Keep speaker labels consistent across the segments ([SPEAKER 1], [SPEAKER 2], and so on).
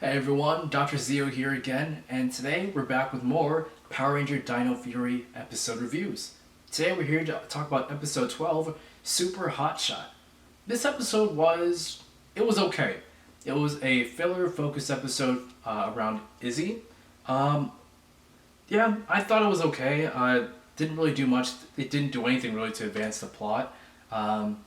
[SPEAKER 1] Hey everyone, Dr. Zio here again, and today we're back with more Power Ranger Dino Fury episode reviews. Today we're here to talk about episode 12, Super Hotshot. This episode it was okay. It was a filler-focused episode around Izzy. Um, yeah, I thought it was okay. Didn't really do much. It didn't do anything really to advance the plot. Um,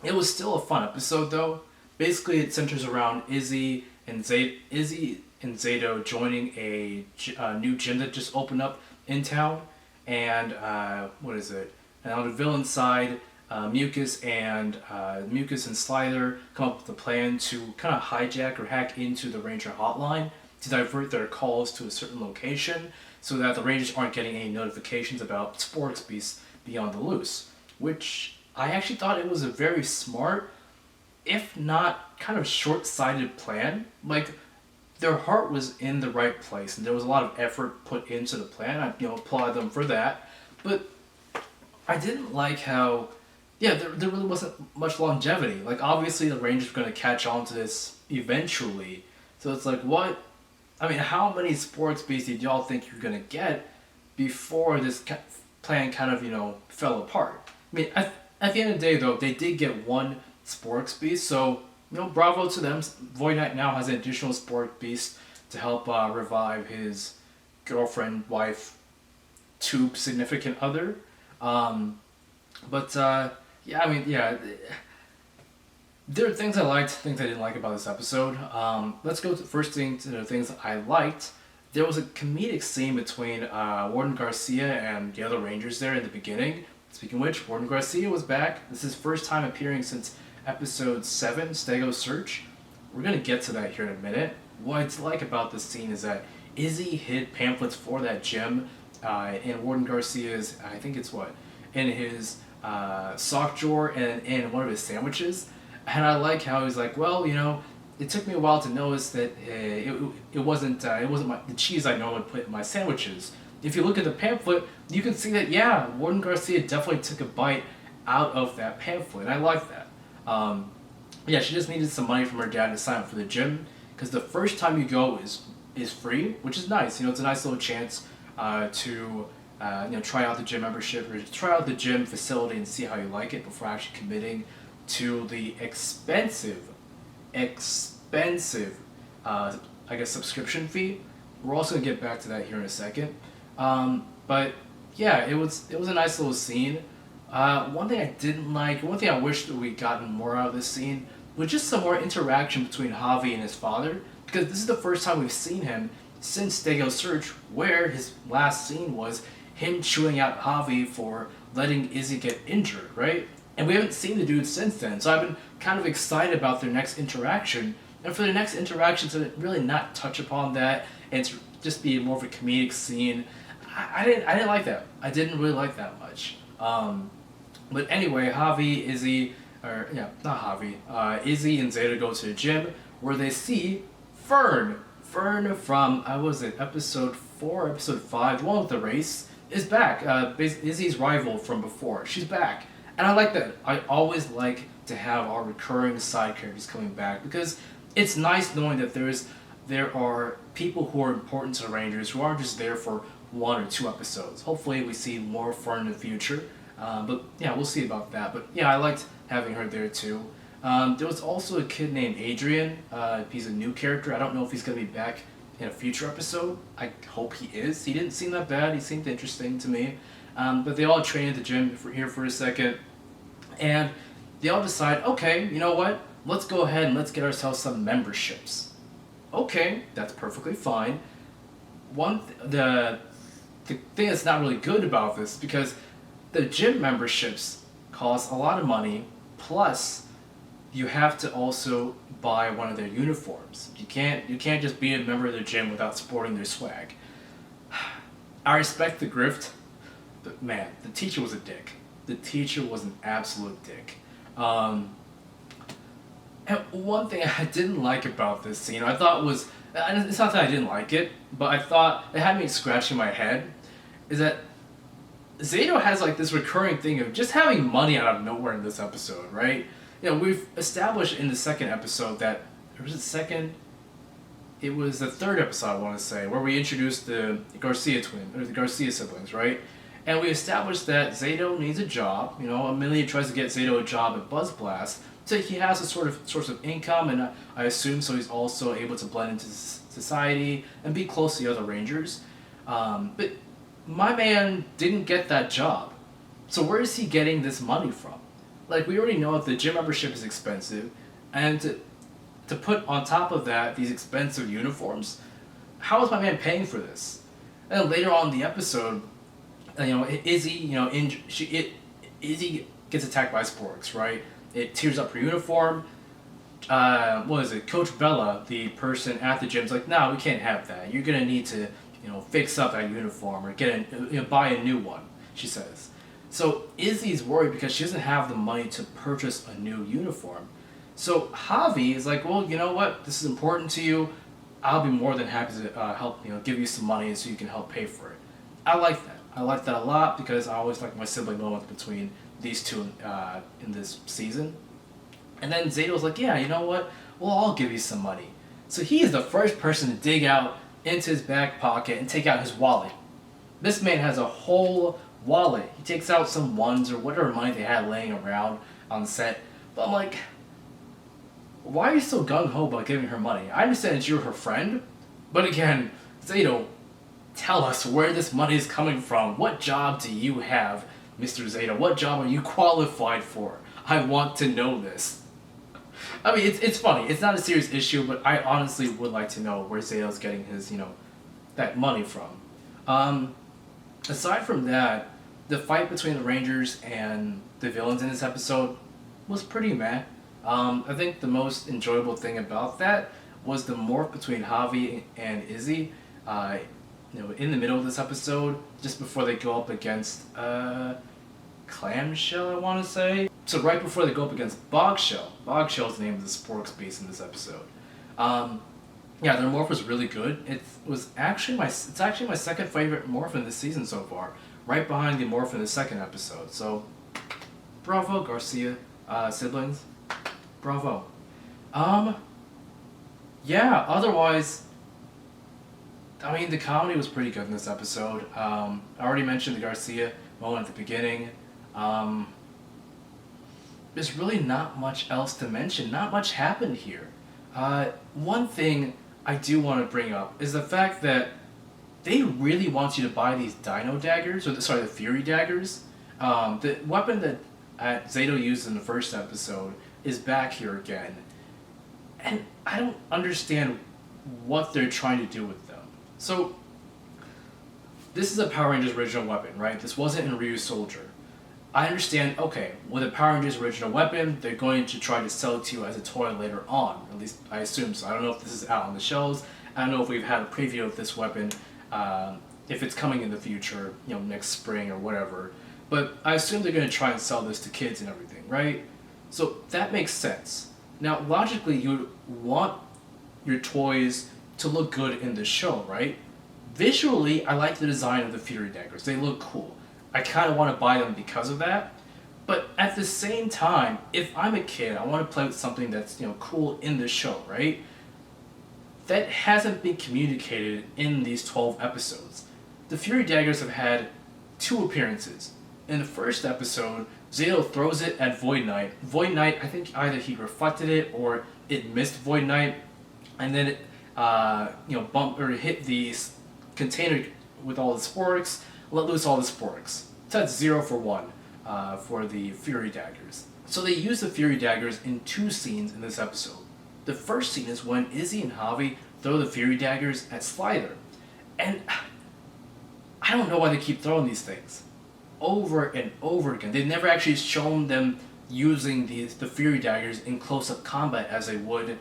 [SPEAKER 1] it was still a fun episode though. Basically, it centers around Izzy and Zato joining a new gym that just opened up in town, and what is it? And on the villain side, Mucus and Slider come up with a plan to kind of hijack or hack into the Ranger hotline to divert their calls to a certain location, so that the Rangers aren't getting any notifications about Sporks Beasts beyond the loose. Which I actually thought it was a very smart, if not kind of short-sighted plan. Like, their heart was in the right place, and there was a lot of effort put into the plan. I applaud them for that. But I didn't like how, there really wasn't much longevity. Like, obviously the Rangers were going to catch on to this eventually. So it's like, what? I mean, how many sports beasts did y'all think you're going to get before this plan kind of, fell apart? I mean, at the end of the day, though, they did get one Sporks Beast, so, bravo to them. Void Knight now has an additional Spork Beast to help revive his girlfriend, wife, tube significant other. But, there are things I liked, things I didn't like about this episode. Let's go to the first thing to the things I liked. There was a comedic scene between Warden Garcia and the other Rangers there in the beginning. Speaking of which, Warden Garcia was back. This is his first time appearing since episode 7, Stego's Search. We're going to get to that here in a minute. What I like about this scene is that Izzy hid pamphlets for that gym in Warden Garcia's, I think it's in his sock drawer and in one of his sandwiches. And I like how he's like, well, it took me a while to notice that it wasn't the cheese I normally put in my sandwiches. If you look at the pamphlet, you can see that, Warden Garcia definitely took a bite out of that pamphlet. And I like that. She just needed some money from her dad to sign up for the gym, because the first time you go is free, which is nice. It's a nice little chance to try out the gym membership, or try out the gym facility and see how you like it before actually committing to the expensive, subscription fee. We're also gonna get back to that here in a second. But yeah, it was a nice little scene. One thing I didn't like, one thing I wish that we'd gotten more out of this scene, was just some more interaction between Javi and his father, because this is the first time we've seen him since Stego's Search, where his last scene was him chewing out Javi for letting Izzy get injured, right? And we haven't seen the dude since then, so I've been kind of excited about their next interaction, and for their next interaction to really not touch upon that, and to just be more of a comedic scene. I didn't like that. I didn't really like that much. But anyway, Izzy and Zeta go to the gym, where they see Fern. Fern from, episode 4, episode 5, the one with the race, is back. Izzy's rival from before. She's back. And I like that. I always like to have our recurring side characters coming back, because it's nice knowing that there are people who are important to the Rangers who aren't just there for 1 or 2 episodes. Hopefully we see more Fern in the future. But yeah, we'll see about that. But yeah, I liked having her there too. There was also a kid named Adrian. He's a new character. I don't know if he's going to be back in a future episode. I hope he is. He didn't seem that bad. He seemed interesting to me. But they all train at the gym for a second. And they all decide, okay, you know what? Let's go ahead and let's get ourselves some memberships. Okay, that's perfectly fine. The thing that's not really good about this, because the gym memberships cost a lot of money, plus you have to also buy one of their uniforms. You can't just be a member of the gym without sporting their swag. I respect the grift, but man, the teacher was a dick. The teacher was an absolute dick. And one thing I didn't like about this scene, I thought was, and it's not that I didn't like it, but I thought it had me scratching my head, is that Zato has like this recurring thing of just having money out of nowhere in this episode, right? We've established in the second episode that, or was it second? it was the third episode, I want to say, where we introduced the the Garcia siblings, right? And we established that Zato needs a job. You know, Amelia tries to get Zato a job at Buzz Blast, so he has a sort of source of income, and I assume so he's also able to blend into society and be close to the other Rangers. But my man didn't get that job, so where is he getting this money from? Like, we already know that the gym membership is expensive, and to put on top of that these expensive uniforms, how is my man paying for this? And then later on in the episode, you know, Izzy, you know, Izzy gets attacked by Sporks, right? It tears up her uniform. What is it? Coach Bella, the person at the gym, is like, "No, we can't have that. You're gonna need to, you know, fix up that uniform or buy a new one," she says. So Izzy's worried because she doesn't have the money to purchase a new uniform. So Javi is like, "Well, you know what? This is important to you. I'll be more than happy to help. You know, give you some money so you can help pay for it." I like that. I like that a lot because I always like my sibling moments between these two in this season. And then Zato's like, "Yeah, you know what? Well, I'll give you some money." So he is the first person to dig out into his back pocket and take out his wallet. This man has a whole wallet. He takes out some ones or whatever money they had laying around on set. But I'm like, why are you so gung-ho about giving her money? I understand that you're her friend, but again, Zato, tell us where this money is coming from. What job do you have, Mr. Zato? What job are you qualified for? I want to know this. I mean, it's funny. It's not a serious issue, but I honestly would like to know where Zato's getting his, you know, that money from. Aside from that, the fight between the Rangers and the villains in this episode was pretty meh. I think the most enjoyable thing about that was the morph between Javi and Izzy. You know, in the middle of this episode, just before they go up against Clamshell, I want to say. So right before they go up against Bogshell. Bogshell's the name of the Sporks base in this episode. Yeah, their morph was really good. It's actually my second favorite morph in this season so far, right behind the morph in the second episode. So, bravo, Garcia siblings, bravo. Yeah. Otherwise, I mean, the comedy was pretty good in this episode. I already mentioned the Garcia moment at the beginning. There's really not much else to mention. Not much happened here. One thing I do want to bring up is the fact that they really want you to buy these Dino daggers, the Fury daggers. The weapon that Zato used in the first episode is back here again. And I don't understand what they're trying to do with them. So, this is a Power Rangers original weapon, right? This wasn't in Ryu's Soldier. I understand, okay, with a Power Rangers original weapon, they're going to try to sell it to you as a toy later on. At least, I assume so. I don't know if this is out on the shelves. I don't know if we've had a preview of this weapon, if it's coming in the future, you know, next spring or whatever. But I assume they're going to try and sell this to kids and everything, right? So that makes sense. Now, logically, you want your toys to look good in the show, right? Visually, I like the design of the Fury daggers. They look cool. I kind of want to buy them because of that. But at the same time, if I'm a kid, I want to play with something that's, you know, cool in the show, right? That hasn't been communicated in these 12 episodes. The Fury daggers have had 2 appearances. In the first episode, Zato throws it at Void Knight. Void Knight, I think either he reflected it or it missed Void Knight, and then it, bumped or hit the container with all the sporks, let loose all the sporks. So that's 0 for 1 for the Fury daggers. So they use the Fury daggers in 2 scenes in this episode. The first scene is when Izzy and Javi throw the Fury daggers at Slider, and I don't know why they keep throwing these things over and over again. They've never actually shown them using the Fury daggers in close-up combat as they would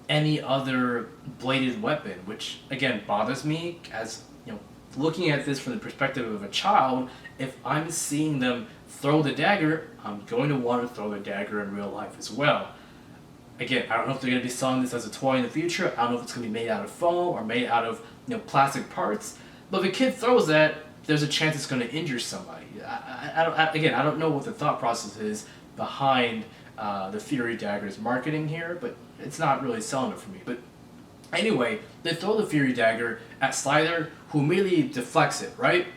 [SPEAKER 1] any other bladed weapon, which again bothers me as, you know, looking at this from the perspective of a child. If I'm seeing them throw the dagger, I'm going to want to throw the dagger in real life as well. Again, I don't know if they're going to be selling this as a toy in the future. I don't know if it's going to be made out of foam or made out of, you know, plastic parts. But if a kid throws that, there's a chance it's going to injure somebody. I don't know what the thought process is behind the Fury daggers marketing here, but it's not really selling it for me. But Anyway, they throw the Fury Dagger at Slider, who immediately deflects it, right?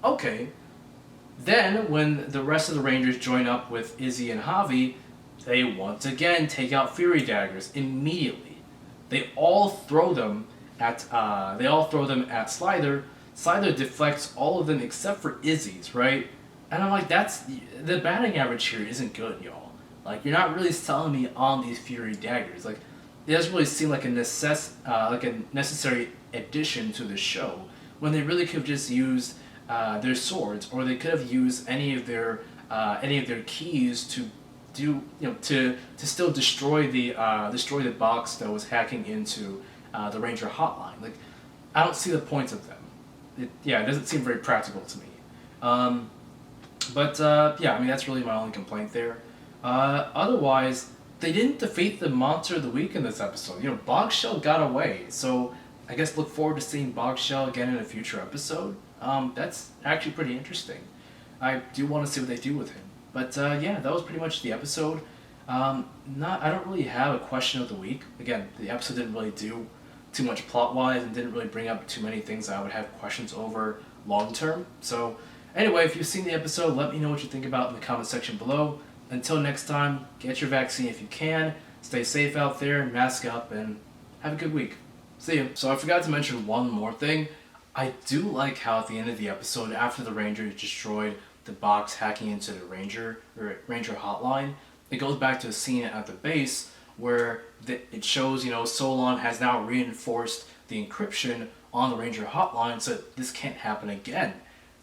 [SPEAKER 1] Okay. Then, when the rest of the Rangers join up with Izzy and Javi, they once again take out Fury Daggers immediately. They all throw them at Slider. Slider deflects all of them except for Izzy's, right? And I'm like, that's the batting average here isn't good, y'all. Like, you're not really selling me on these Fury Daggers. Like, it doesn't really seem like a necessary addition to the show when they really could have just used their swords, or they could have used any of their keys to do to still destroy the box that was hacking into the Ranger hotline. Like, I don't see the point of them. It doesn't seem very practical to me. Um, yeah, I mean, that's really my only complaint there. Otherwise, they didn't defeat the monster of the week in this episode. Bogshell got away, so I guess look forward to seeing Bogshell again in a future episode. That's actually pretty interesting. I do want to see what they do with him. But yeah, that was pretty much the episode. I don't really have a question of the week. Again, the episode didn't really do too much plot wise and didn't really bring up too many things I would have questions over long term. So anyway, if you've seen the episode, let me know what you think about in the comment section below. Until next time, get your vaccine if you can. Stay safe out there, mask up, and have a good week. See you. So I forgot to mention one more thing. I do like how at the end of the episode, after the Rangers destroyed the box hacking into the Ranger hotline, it goes back to a scene at the base where it shows, Solon has now reinforced the encryption on the Ranger hotline so that this can't happen again.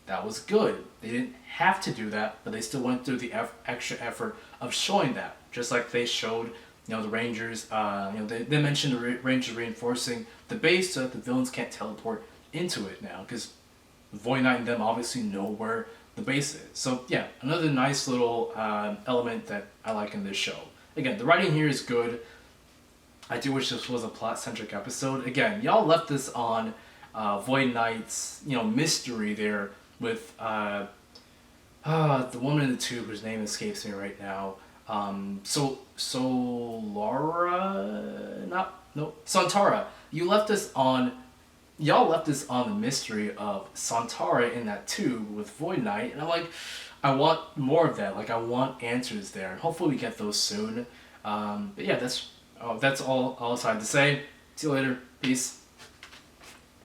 [SPEAKER 1] That was good. They didn't have to do that, but they still went through the extra effort of showing that. Just like they showed, the Rangers, they mentioned the Rangers reinforcing the base so that the villains can't teleport into it now, because Void Knight and them obviously know where the base is. So yeah, another nice little element that I like in this show. Again, the writing here is good. I do wish this was a plot-centric episode. Again, y'all left this on Void Knight's, mystery there with the woman in the tube whose name escapes me right now. Santara. Y'all left us on the mystery of Santara in that tube with Void Knight, and I'm like, I want more of that. Like, I want answers there, and hopefully we get those soon. But yeah, that's all I had to say. See you later. Peace.